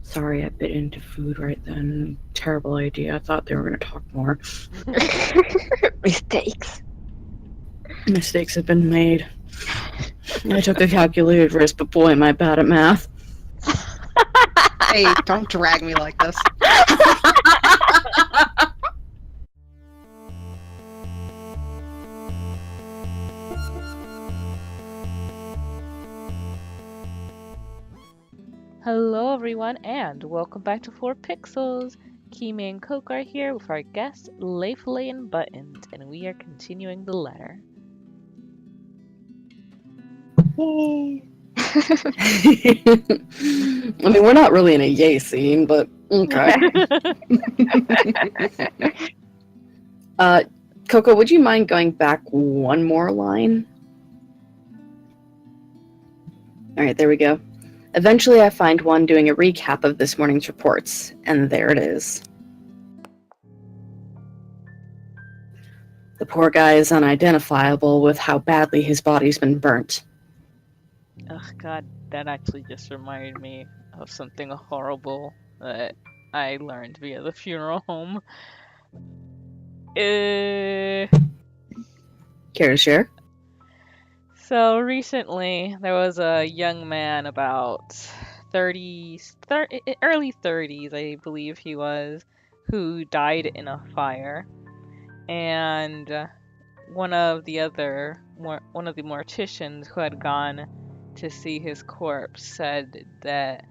Sorry, I bit into food right then. Terrible idea. I thought they were going to talk more. Mistakes. Mistakes have been made. I took a calculated risk, but boy, am I bad at math. Hey, don't drag me like this. Hello everyone and welcome back to 4pixels. Kimi and Coke are here with our guest Layfully and Buttons, and we are continuing the letter. Yay. I mean, we're not really in a yay scene, but okay. Coco, would you mind going back one more line? Alright, there we go. Eventually, I find one doing a recap of this morning's reports, and there it is. The poor guy is unidentifiable with how badly his body's been burnt. Ugh, God, that actually just reminded me of something horrible that I learned via the funeral home. Care to share? So recently, there was a young man about 30, early 30s, I believe he was, who died in a fire. And one of the morticians who had gone to see his corpse said that,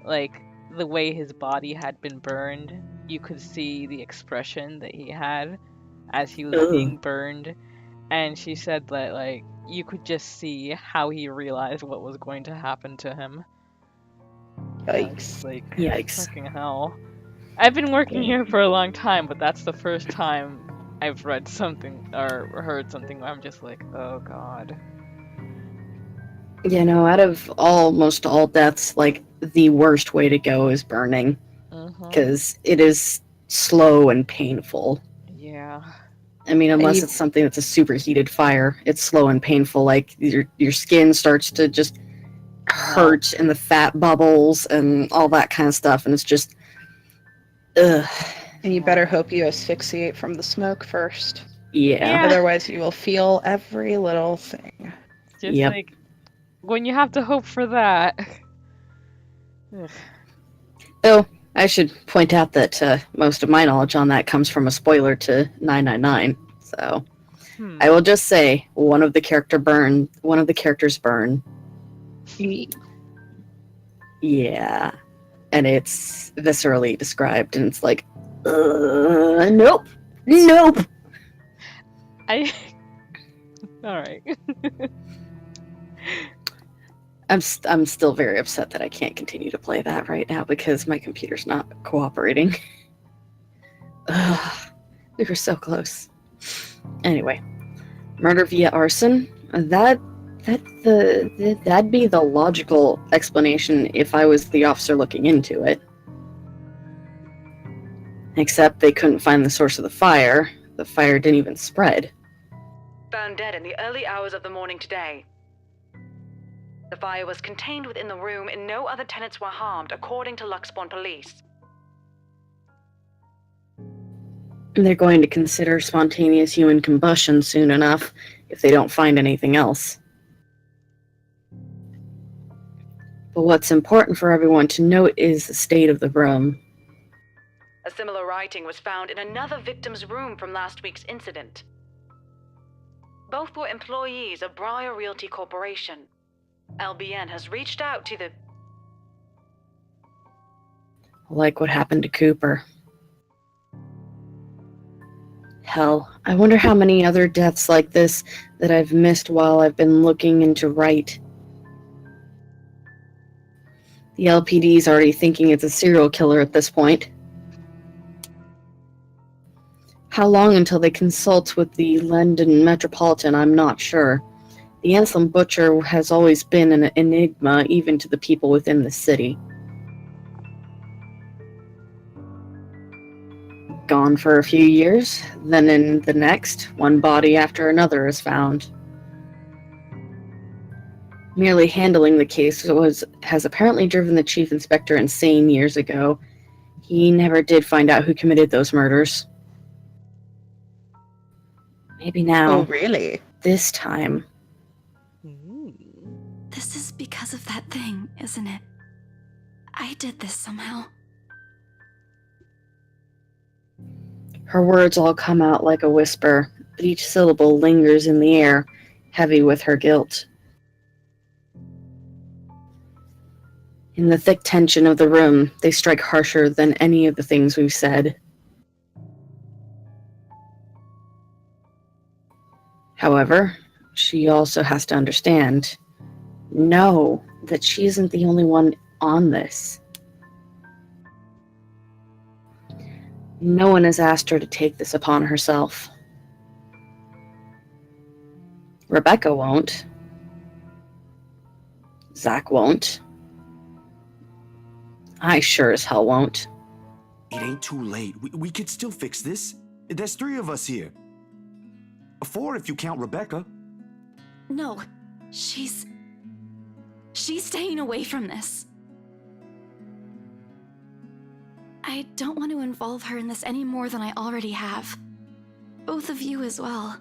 like, the way his body had been burned, you could see the expression that he had as he was being burned. And she said that, like, you could just see how he realized what was going to happen to him. Yikes. Like, Yikes. fucking hell. I've been working here for a long time, but that's the first time I've read something or heard something where I'm just like, oh god. You know, out of almost all deaths, like, the worst way to go is burning. Because it is slow and painful. Yeah. I mean, unless it's something that's a superheated fire, it's slow and painful. Like, your skin starts to just hurt, and the fat bubbles and all that kind of stuff, and it's just, ugh. And you better hope you asphyxiate from the smoke first. Yeah. Otherwise, you will feel every little thing. Just like, when you have to hope for that. Oh, I should point out that most of my knowledge on that comes from a spoiler to 999. So, I will just say one of the characters burn. Yeah, and it's viscerally described, and it's like, nope. All right. I'm still very upset that I can't continue to play that right now because my computer's not cooperating. We were so close. Anyway, murder via arson. That'd be the logical explanation if I was the officer looking into it. Except they couldn't find the source of the fire. The fire didn't even spread. Found dead in the early hours of the morning today. The fire was contained within the room and no other tenants were harmed, according to Luxbourne police. They're going to consider spontaneous human combustion soon enough if they don't find anything else. But what's important for everyone to note is the state of the room. A similar writing was found in another victim's room from last week's incident. Both were employees of Briar Realty Corporation. LBN has reached out to the... Like what happened to Cooper. Hell, I wonder how many other deaths like this that I've missed while I've been looking into Wright. The LPD's already thinking it's a serial killer at this point. How long until they consult with the London Metropolitan, I'm not sure. The Anselm Butcher has always been an enigma, even to the people within the city. Gone for a few years, then in the next, one body after another is found. Merely handling the case has apparently driven the chief inspector insane years ago. He never did find out who committed those murders. Maybe now. Oh, really? This time. This is because of that thing, isn't it? I did this somehow. Her words all come out like a whisper, but each syllable lingers in the air, heavy with her guilt. In the thick tension of the room, they strike harsher than any of the things we've said. However, she also has to know that she isn't the only one on this. No one has asked her to take this upon herself. Rebecca won't. Zach won't. I sure as hell won't. It ain't too late. We could still fix this. There's 3 of us here. 4 if you count Rebecca. No, she's staying away from this. I don't want to involve her in this any more than I already have. Both of you as well.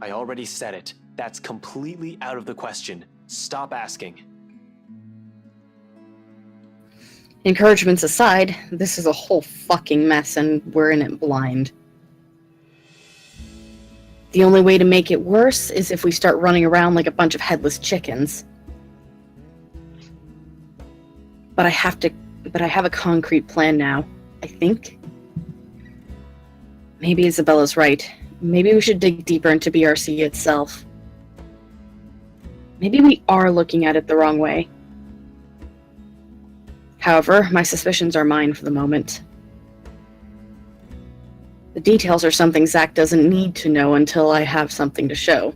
I already said it. That's completely out of the question. Stop asking. Encouragements aside, this is a whole fucking mess and we're in it blind. The only way to make it worse is if we start running around like a bunch of headless chickens. But I have a concrete plan now, I think. Maybe Isabella's right. Maybe we should dig deeper into BRC itself. Maybe we are looking at it the wrong way. However, my suspicions are mine for the moment. The details are something Zach doesn't need to know until I have something to show.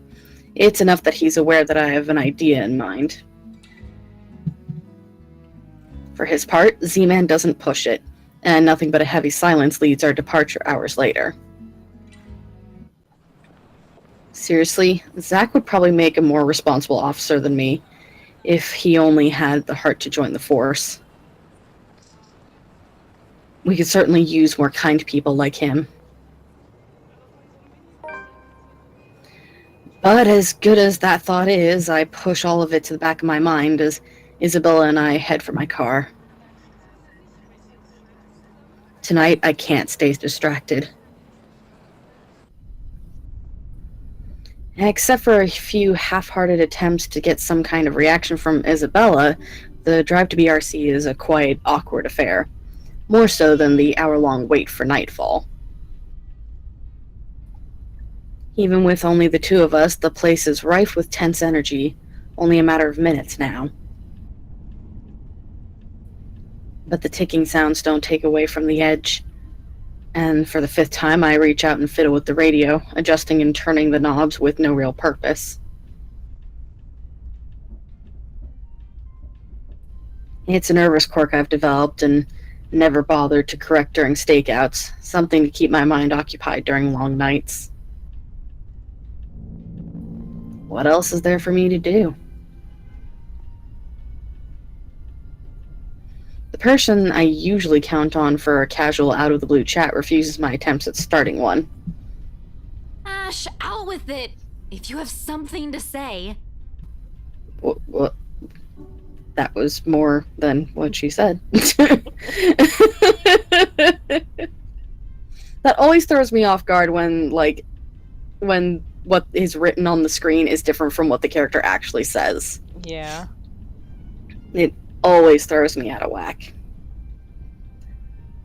It's enough that he's aware that I have an idea in mind. For his part, Z-Man doesn't push it, and nothing but a heavy silence leads our departure hours later. Seriously, Zach would probably make a more responsible officer than me, if he only had the heart to join the force. We could certainly use more kind people like him. But as good as that thought is, I push all of it to the back of my mind as Isabella and I head for my car. Tonight, I can't stay distracted. Except for a few half-hearted attempts to get some kind of reaction from Isabella, the drive to BRC is a quite awkward affair. More so than the hour-long wait for nightfall. Even with only the 2 of us, the place is rife with tense energy, only a matter of minutes now. But the ticking sounds don't take away from the edge. And for the 5th time, I reach out and fiddle with the radio, adjusting and turning the knobs with no real purpose. It's a nervous quirk I've developed and never bothered to correct during stakeouts, something to keep my mind occupied during long nights. What else is there for me to do? The person I usually count on for a casual out-of-the-blue chat refuses my attempts at starting one. Ash, out with it! If you have something to say. What? That was more than what she said. That always throws me off guard when what is written on the screen is different from what the character actually says. Yeah. It always throws me out of whack.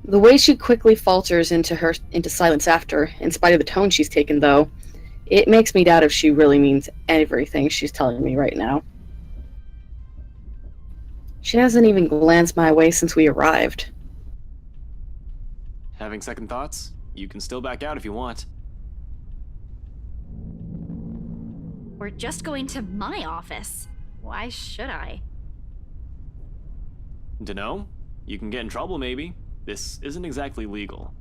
The way she quickly falters into silence after, in spite of the tone she's taken, though, it makes me doubt if she really means everything she's telling me right now. She hasn't even glanced my way since we arrived. Having second thoughts? You can still back out if you want. We're just going to my office. Why should I? Dunno. You can get in trouble, maybe. This isn't exactly legal.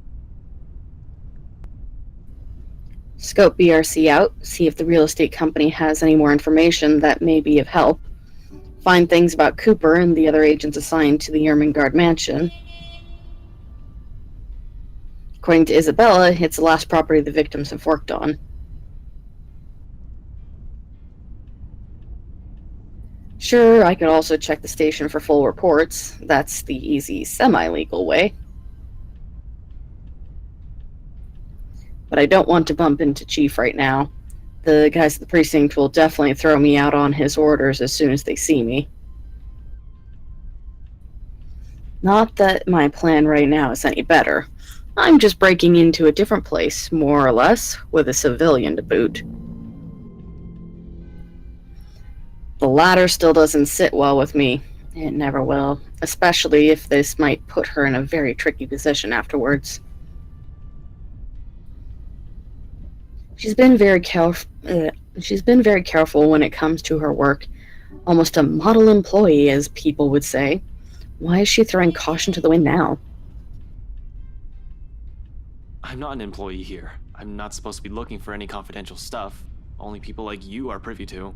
Scope BRC out, see if the real estate company has any more information that may be of help. Find things about Cooper and the other agents assigned to the Ermengarde mansion. According to Isabella, it's the last property the victims have worked on. Sure, I could also check the station for full reports. That's the easy, semi-legal way. But I don't want to bump into Chief right now. The guys at the precinct will definitely throw me out on his orders as soon as they see me. Not that my plan right now is any better. I'm just breaking into a different place, more or less, with a civilian to boot. The latter still doesn't sit well with me. It never will, especially if this might put her in a very tricky position afterwards. She's been very careful when it comes to her work. Almost a model employee, as people would say. Why is she throwing caution to the wind now? I'm not an employee here. I'm not supposed to be looking for any confidential stuff. Only people like you are privy to.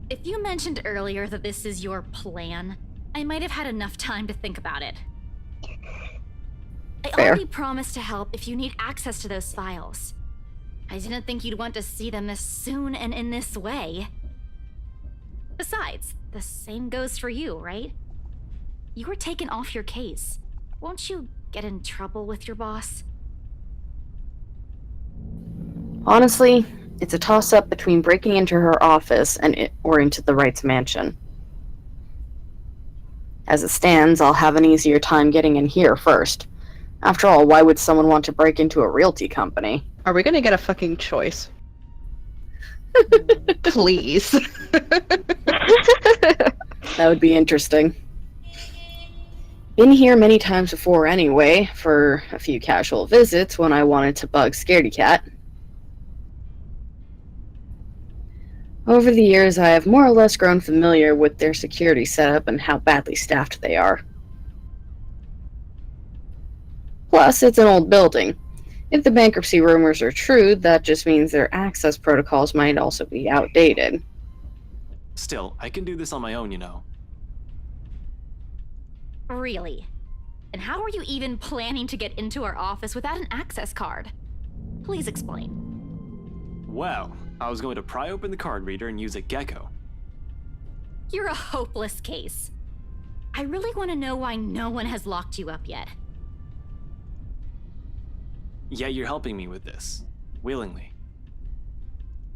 If you mentioned earlier that this is your plan, I might have had enough time to think about it. I Fair. already promised to help if you need access to those files. I didn't think you'd want to see them this soon and in this way. Besides, the same goes for you, right? You were taken off your case. Won't you get in trouble with your boss? Honestly, it's a toss-up between breaking into her office or into the Wrights mansion. As it stands, I'll have an easier time getting in here first. After all, why would someone want to break into a realty company? Are we gonna get a fucking choice? Please. That would be interesting. Been here many times before anyway, for a few casual visits when I wanted to bug Scaredy Cat. Over the years, I have more or less grown familiar with their security setup and how badly staffed they are. Plus, it's an old building. If the bankruptcy rumors are true, that just means their access protocols might also be outdated. Still, I can do this on my own, you know. Really? And how are you even planning to get into our office without an access card? Please explain. Well, I was going to pry open the card reader and use a gecko. You're a hopeless case. I really want to know why no one has locked you up yet. Yet you're helping me with this. Willingly.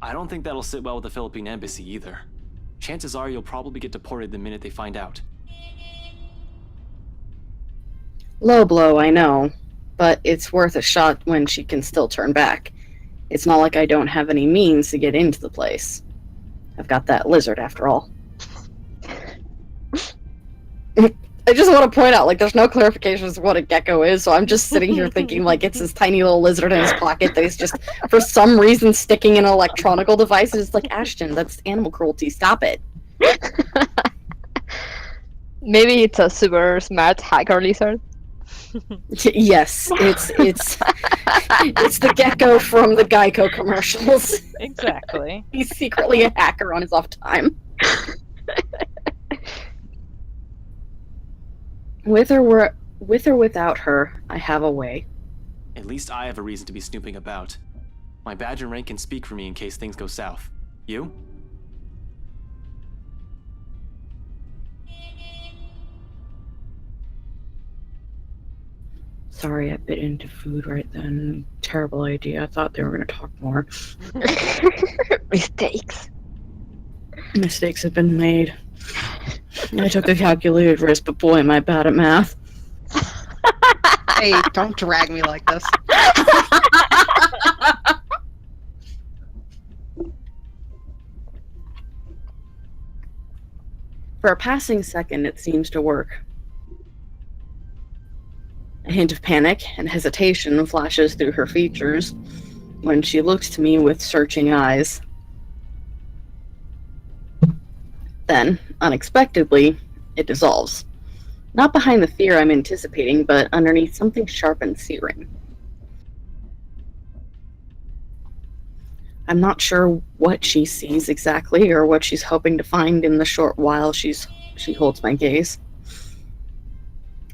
I don't think that'll sit well with the Philippine embassy either. Chances are you'll probably get deported the minute they find out. Low blow, I know, but it's worth a shot when she can still turn back. It's not like I don't have any means to get into the place. I've got that lizard, after all. I just want to point out, there's no clarification as to what a gecko is, so I'm just sitting here thinking, it's this tiny little lizard in his pocket that he's just, for some reason, sticking in an electronical device. It's like, Ashton, that's animal cruelty. Stop it. Maybe it's a super smart hacker lizard. Yes, it's the gecko from the Geico commercials. Exactly. He's secretly a hacker on his off time. With or without her, I have a way. At least I have a reason to be snooping about. My badge and rank can speak for me in case things go south. You? Sorry, I bit into food right then. Terrible idea. I thought they were going to talk more. Mistakes. Mistakes have been made. I took a calculated risk, but boy, am I bad at math. Hey, don't drag me like this. For a passing second, it seems to work. A hint of panic and hesitation flashes through her features when she looks to me with searching eyes. Then, unexpectedly, it dissolves. Not behind the fear I'm anticipating, but underneath something sharp and searing. I'm not sure what she sees exactly or what she's hoping to find in the short while she holds my gaze.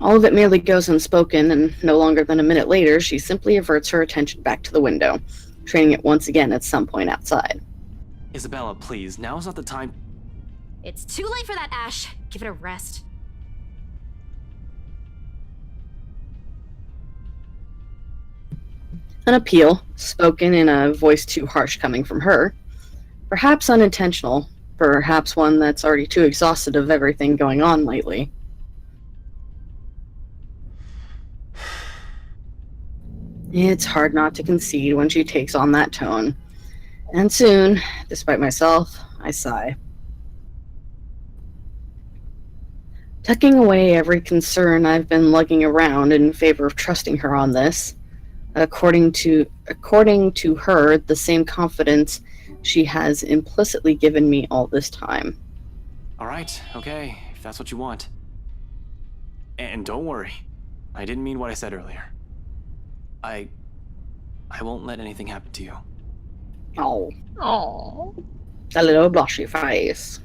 All of it merely goes unspoken, and no longer than a minute later, she simply averts her attention back to the window, training it once again at some point outside. Isabella, please, now's not the time. It's too late for that, Ash. Give it a rest. An appeal, spoken in a voice too harsh coming from her. Perhaps unintentional, perhaps one that's already too exhausted of everything going on lately. It's hard not to concede when she takes on that tone. And soon, despite myself, I sigh. Tucking away every concern I've been lugging around in favor of trusting her on this, according to her, the same confidence she has implicitly given me all this time. All right, okay, if that's what you want. And don't worry, I didn't mean what I said earlier. I won't let anything happen to you. Oh, Oh. a little blushy face.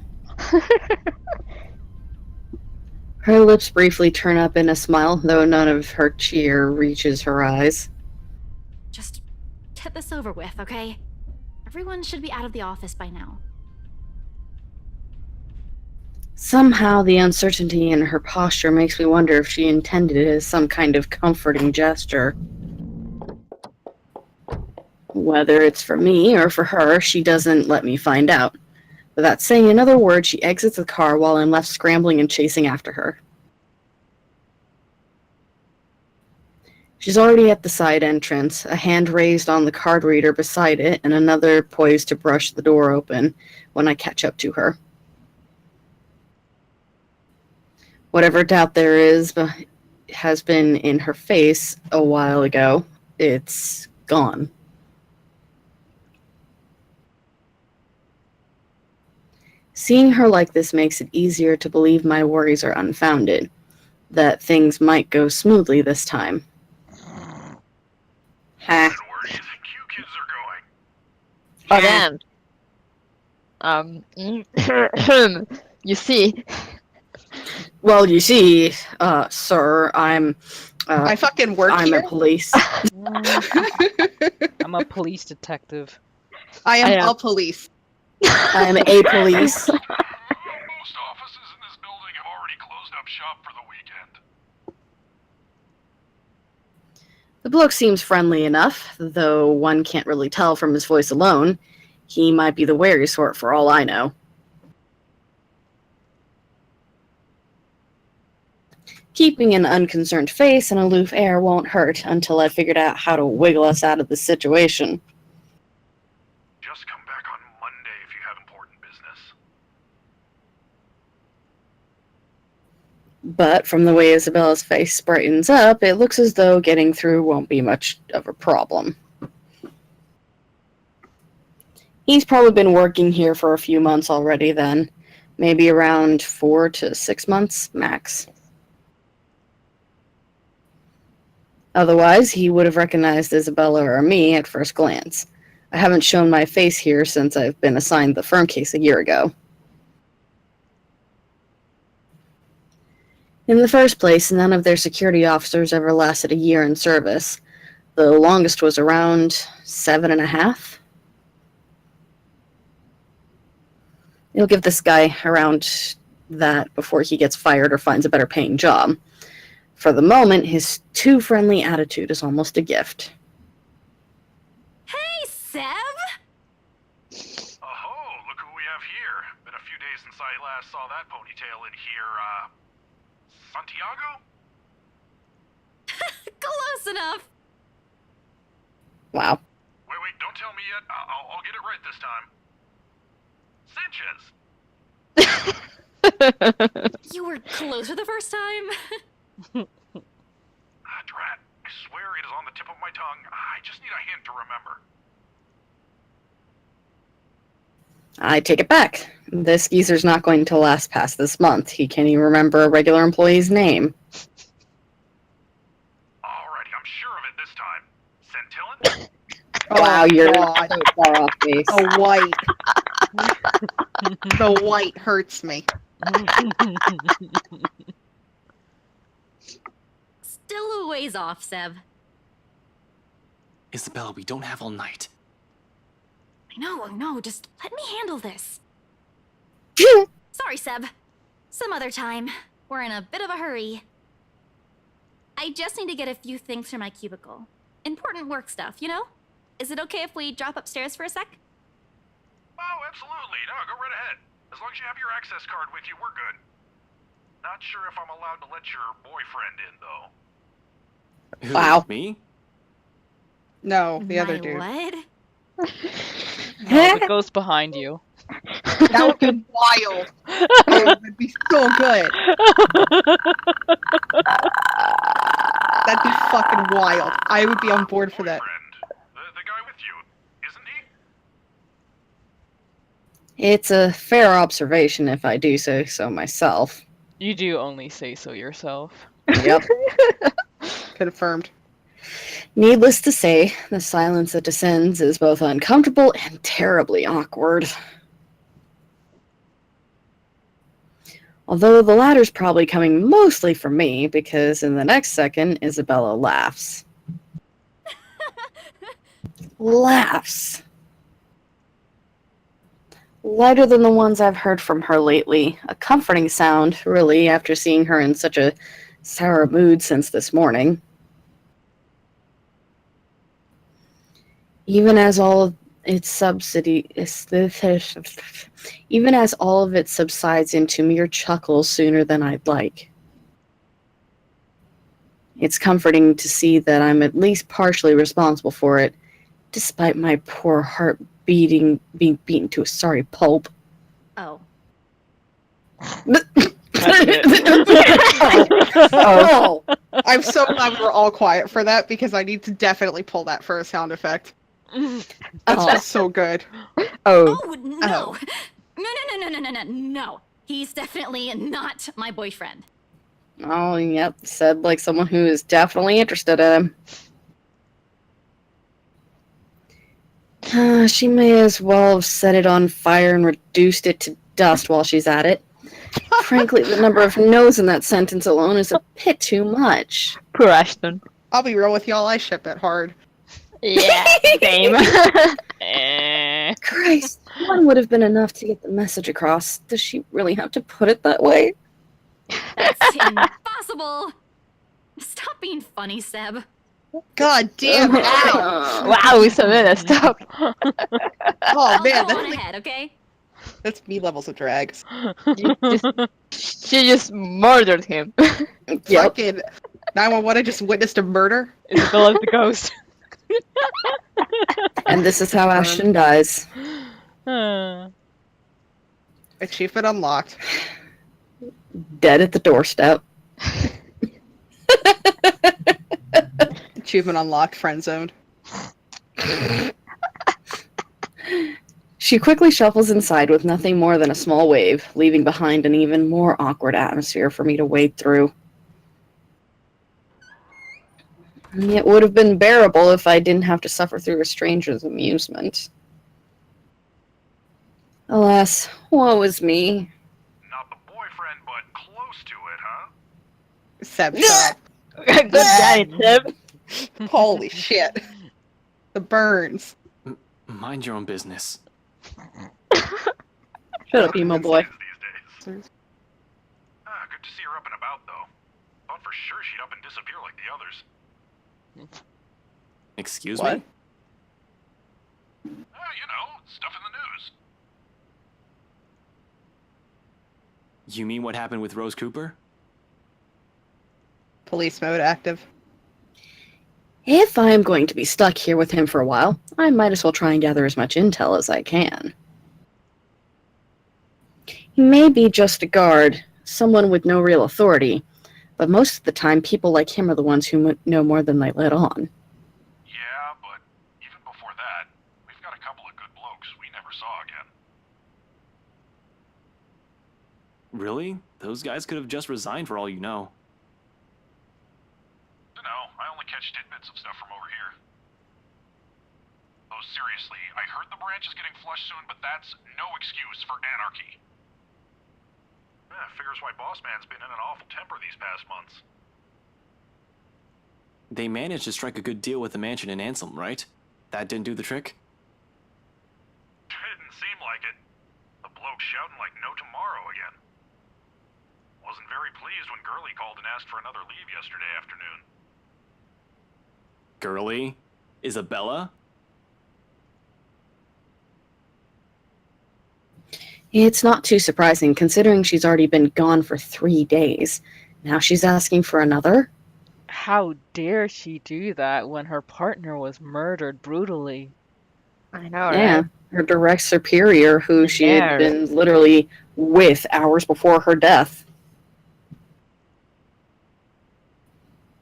Her lips briefly turn up in a smile, though none of her cheer reaches her eyes. Just get this over with, okay? Everyone should be out of the office by now. Somehow the uncertainty in her posture makes me wonder if she intended it as some kind of comforting gesture. Whether it's for me or for her, she doesn't let me find out. Without saying another word, she exits the car while I'm left scrambling and chasing after her. She's already at the side entrance, a hand raised on the card reader beside it, and another poised to brush the door open when I catch up to her. Whatever doubt there is has been in her face a while ago, it's gone. Seeing her like this makes it easier to believe my worries are unfounded, that things might go smoothly this time. Ha. Where do you think you kids are going? Oh, damn. You see, Well, you see, sir, I fucking work I'm here. a police. I'm a police detective. I am I am. all police. I'm a police. Most offices in this building have already closed up shop for the weekend. The bloke seems friendly enough, though one can't really tell from his voice alone. He might be the wary sort for all I know. Keeping an unconcerned face and aloof air won't hurt until I've figured out how to wiggle us out of the situation. Just come back on Monday if you have important business. But from the way Isabella's face brightens up, it looks as though getting through won't be much of a problem. He's probably been working here for a few months already then. Maybe around 4 to 6 months, max. Otherwise, he would have recognized Isabella or me at first glance. I haven't shown my face here since I've been assigned the firm case a year ago. In the first place, none of their security officers ever lasted a year in service. The longest was around 7.5. It'll give this guy around that before he gets fired or finds a better paying job. For the moment, his too friendly attitude is almost a gift. Hey, Seb! Oh, look who we have here. Been a few days since I last saw that ponytail in here, Santiago? Close enough! Wow. Wait, don't tell me yet. I'll get it right this time. Sanchez! You were closer the first time? Drat, I swear it is on the tip of my tongue. I just need a hint to remember. I take it back. This geezer's not going to last past this month. He can't even remember a regular employee's name. Alrighty, I'm sure of it this time. Centillon? Wow, Oh, you're God. so far off base. The white. The white hurts me. Still a ways off, Seb. Isabella, we don't have all night. I know, just let me handle this. Sorry, Seb. Some other time. We're in a bit of a hurry. I just need to get a few things from my cubicle. Important work stuff, you know? Is it okay if we drop upstairs for a sec? Oh, absolutely. No, go right ahead. As long as you have your access card with you, we're good. Not sure if I'm allowed to let your boyfriend in, though. Who, Wow. me? No, the other My dude. what? No, the ghost behind you. That would be wild. That would be so good. That'd be fucking wild. I would be on board for that. Boyfriend. The guy with you, isn't he? It's a fair observation if I do say so myself. You do only say so yourself. Yep. Confirmed. Needless to say, the silence that descends is both uncomfortable and terribly awkward. Although the latter's probably coming mostly from me, because in the next second, Isabella laughs. Laughs. Lighter than the ones I've heard from her lately. A comforting sound, really, after seeing her in such a sour mood since this morning. Even as all of its subsides into mere chuckles sooner than I'd like. It's comforting to see that I'm at least partially responsible for it, despite my poor heart being beaten to a sorry pulp. Oh. Oh. I'm so glad we were all quiet for that because I need to definitely pull that for a sound effect. That's just so good. Oh. Oh, no! No. He's definitely not my boyfriend. Oh, yep. Said like someone who is definitely interested in him. She may as well have set it on fire and reduced it to dust while she's at it. Frankly, the number of no's in that sentence alone is a bit too much. Poor Ashton. I'll be real with y'all, I ship it hard. Yeah, same. Christ, one would have been enough to get the message across. Does she really have to put it that way? That's impossible! Stop being funny, Seb. God damn it. Ow. Wow, Isabella, stop. Oh I'll man, go on that's, ahead, okay? that's me levels of drags. She just murdered him. Yep. Fucking 911, I just witnessed a murder. Isabella's the ghost. And this is how Ashton dies. Achievement unlocked. Dead at the doorstep. Achievement unlocked, friend zoned. She quickly shuffles inside with nothing more than a small wave, leaving behind an even more awkward atmosphere for me to wade through. It would have been bearable if I didn't have to suffer through a stranger's amusement. Alas, woe is me. Not the boyfriend, but close to it, huh? Seb, shut Good night, Seb. up. Holy shit. The burns. Mind your own business. Shut up, emo boy. These days. Good to see her up and about, though. Thought for sure she'd up and disappear like the others. Excuse What? me? You know, stuff in the news. You mean what happened with Rose Cooper? Police mode active. If I am going to be stuck here with him for a while, I might as well try and gather as much intel as I can. He may be just a guard, someone with no real authority, but most of the time people like him are the ones who know more than they let on. Yeah, but even before that, we've got a couple of good blokes we never saw again. Really? Those guys could have just resigned for all you know. Dunno, I only catch tidbits of stuff from over here. seriously, I heard the branch is getting flushed soon, but that's no excuse for anarchy. Figures why Boss Man's been in an awful temper these past months. They managed to strike a good deal with the mansion in Ansem, right? That didn't do the trick? Didn't seem like it. The bloke shouting like no tomorrow again. Wasn't very pleased when Gurley called and asked for another leave yesterday afternoon. Girly? Isabella? It's not too surprising, considering she's already been gone for 3 days. Now she's asking for another? How dare she do that when her partner was murdered brutally? I know, Yeah, right? her direct superior, who she had been literally with hours before her death.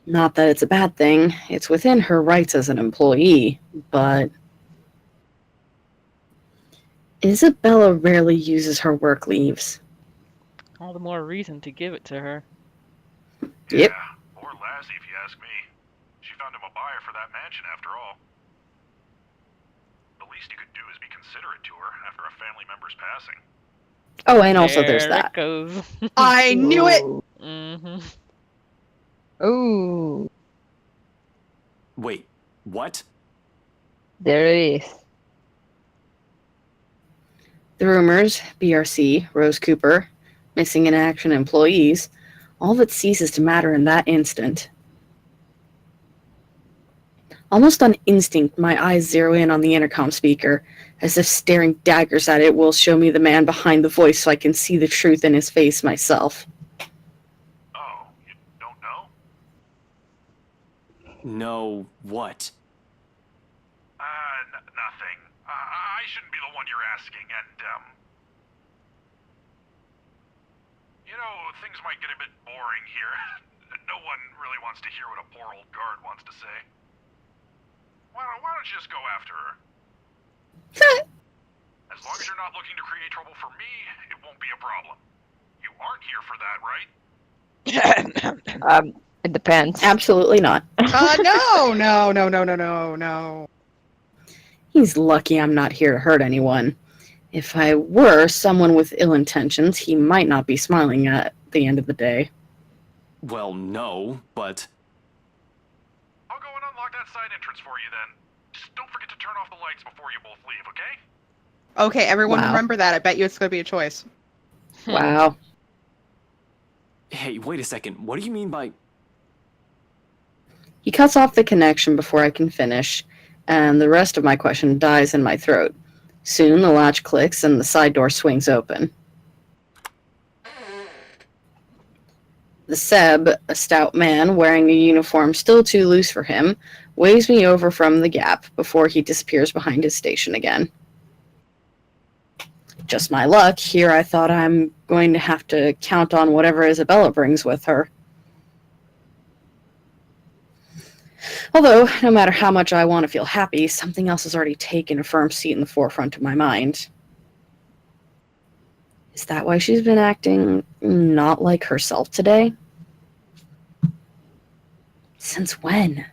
Not that it's a bad thing. It's within her rights as an employee, but Isabella rarely uses her work leaves. All the more reason to give it to her. Yep. Yeah, poor Lassie if you ask me. She found him a buyer for that mansion after all. The least you could do is be considerate to her after a family member's passing. Oh, and also there's There that. it goes. I knew it! Mm-hmm. Ooh, Wait, what? there it is. The rumors, BRC, Rose Cooper, missing in action employees, all of it ceases to matter in that instant. Almost on instinct, my eyes zero in on the intercom speaker, as if staring daggers at it will show me the man behind the voice so I can see the truth in his face myself. Oh, you don't know? No, what? Nothing. I shouldn't be the one you're asking, and, you know, things might get a bit boring here. No one really wants to hear what a poor old guard wants to say. Why don't you just go after her? As long as you're not looking to create trouble for me, it won't be a problem. You aren't here for that, right? It depends. Absolutely not. No. He's lucky I'm not here to hurt anyone. If I were someone with ill intentions, he might not be smiling at the end of the day. Well, no, but... I'll go and unlock that side entrance for you then. Just don't forget to turn off the lights before you both leave, okay? Okay, everyone Wow. remember that. I bet you it's going to be a choice. Wow. Hey, wait a second. What do you mean by... He cuts off the connection before I can finish, and the rest of my question dies in my throat. Soon the latch clicks and the side door swings open. The Seb, a stout man wearing a uniform still too loose for him, waves me over from the gap before he disappears behind his station again. Just my luck, here I thought I'm going to have to count on whatever Isabella brings with her. Although, no matter how much I want to feel happy, something else has already taken a firm seat in the forefront of my mind. Is that why she's been acting not like herself today? Since when?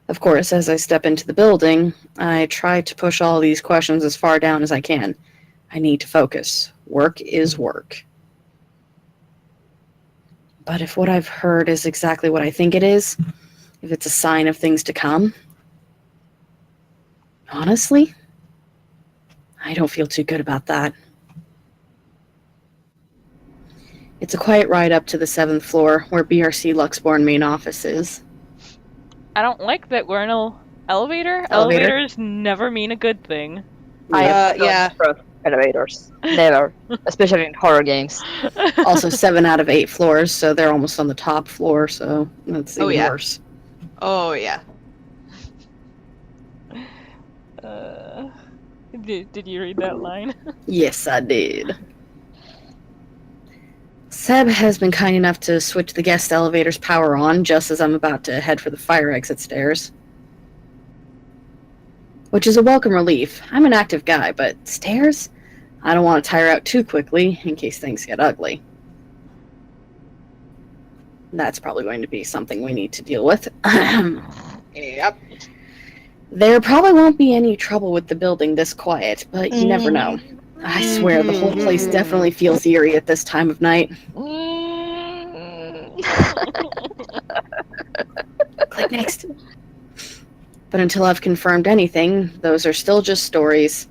Of course, as I step into the building, I try to push all these questions as far down as I can. I need to focus. Work is work. But if what I've heard is exactly what I think it is, if it's a sign of things to come, honestly, I don't feel too good about that. It's a quiet ride up to the 7th floor, where BRC Luxborn main office is. I don't like that we're in an elevator. Elevator? Elevators never mean a good thing. I don't yeah. trust elevators. Never. Especially in horror games. Also 7 out of 8 floors, so they're almost on the top floor, so that's even worse. Oh, yeah. Did you read that line? Yes, I did. Seb has been kind enough to switch the guest elevator's power on just as I'm about to head for the fire exit stairs. Which is a welcome relief. I'm an active guy, but stairs? I don't want to tire out too quickly in case things get ugly. That's probably going to be something we need to deal with. Yep. There probably won't be any trouble with the building this quiet, but you never know. I swear, the whole place definitely feels eerie at this time of night. Click next. But until I've confirmed anything, those are still just stories.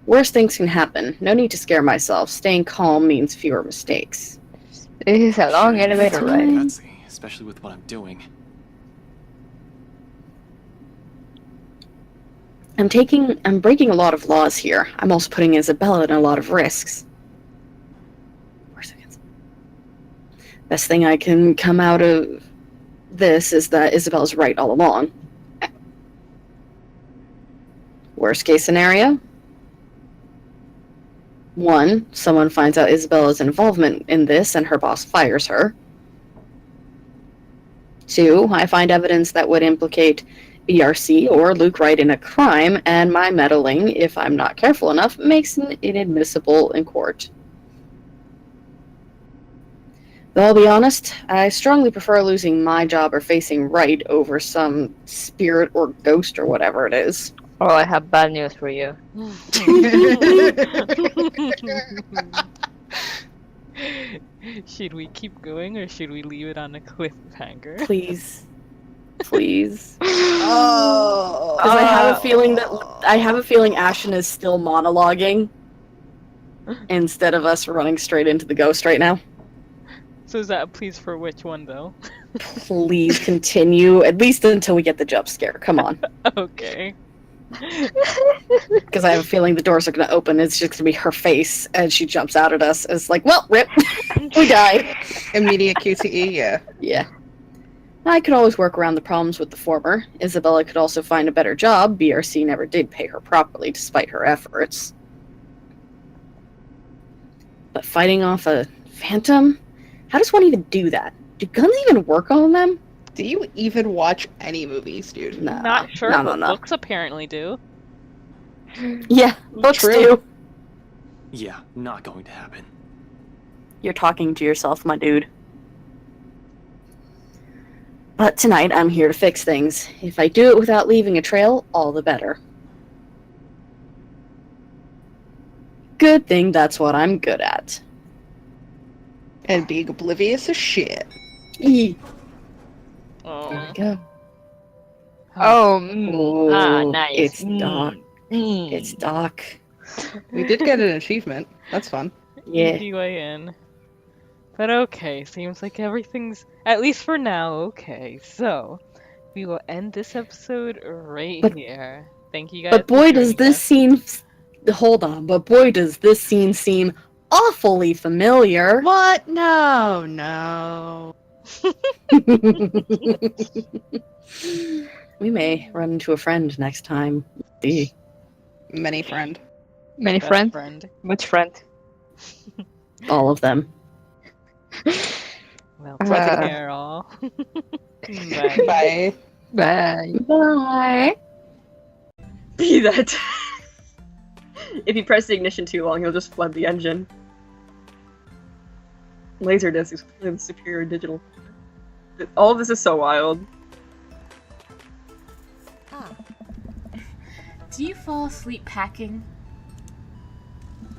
Worse things can happen. No need to scare myself. Staying calm means fewer mistakes. This is a long Sure, elevator it's ride. Betsy, especially with what I'm doing. I'm breaking a lot of laws here. I'm also putting Isabella in a lot of risks. 4 seconds. Best thing I can come out of this is that Isabella's right all along. Worst case scenario? 1, someone finds out Isabella's involvement in this and her boss fires her. 2, I find evidence that would implicate BRC or Luke Wright in a crime, and my meddling, if I'm not careful enough, makes it inadmissible in court. Though I'll be honest, I strongly prefer losing my job or facing Wright over some spirit or ghost or whatever it is. Oh, I have bad news for you. Should we keep going or should we leave it on a cliffhanger? Please. Please. Oh. Because I have a feeling Ashton is still monologuing instead of us running straight into the ghost right now. So is that a please for which one though? Please continue, at least until we get the jump scare. Come on. Okay. Because I have a feeling the doors are going to open. It's just going to be her face as she jumps out at us. It's like, well, rip. We died. Immediate QTE, yeah. Yeah. I could always work around the problems with the former. Isabella could also find a better job. BRC never did pay her properly, despite her efforts. But fighting off a phantom? How does one even do that? Do guns even work on them? Do you even watch any movies, dude? No. Not sure, No, but no. books apparently do. Yeah, books True. do. Yeah, not going to happen. You're talking to yourself, my dude. But tonight, I'm here to fix things. If I do it without leaving a trail, all the better. Good thing that's what I'm good at. And being oblivious as shit. There Oh. we go. Oh, Ooh, nice. It's dark. It's dark. We did get an achievement. That's fun. Yeah. Easy way in. But okay, seems like everything's, at least for now, okay. So, we will end this episode right here. Thank you guys But for boy, does joining this us. scene... Hold on. But boy, does this scene seem awfully familiar. What? No, no. We may run into a friend next time. See. Many friend. Many Best friends? friend. Which friend? All of them. Well, take care all. Bye. Bye. Bye. Bye. Be that. If you press the ignition too long, he'll just flood the engine. Laserdisc is clearly superior digital. All of this is so wild. Do you fall asleep packing?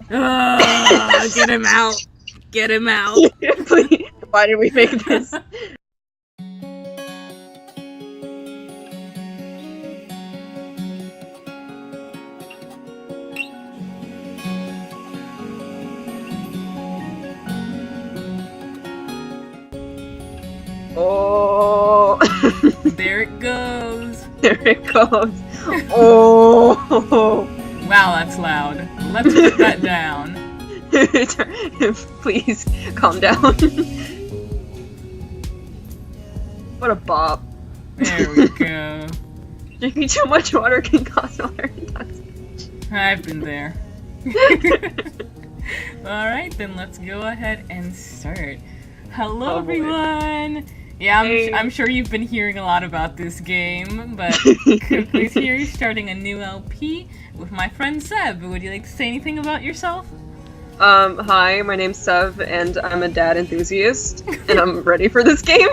Get him out! Get him out! Please, why did we make this? Oh! There it goes! There it goes. Oh! Wow, that's loud. Let's put that down. Please, calm down. What a bop. There we go. Drinking too much water can cause water intoxication. I've been there. Alright, then let's go ahead and start. Hello, Oh, boy. everyone! Yeah, Hey. I'm sure you've been hearing a lot about this game, but Cookie's here starting a new LP with my friend Seb. Would you like to say anything about yourself? Hi, my name's Sev, and I'm a dad enthusiast, and I'm ready for this game.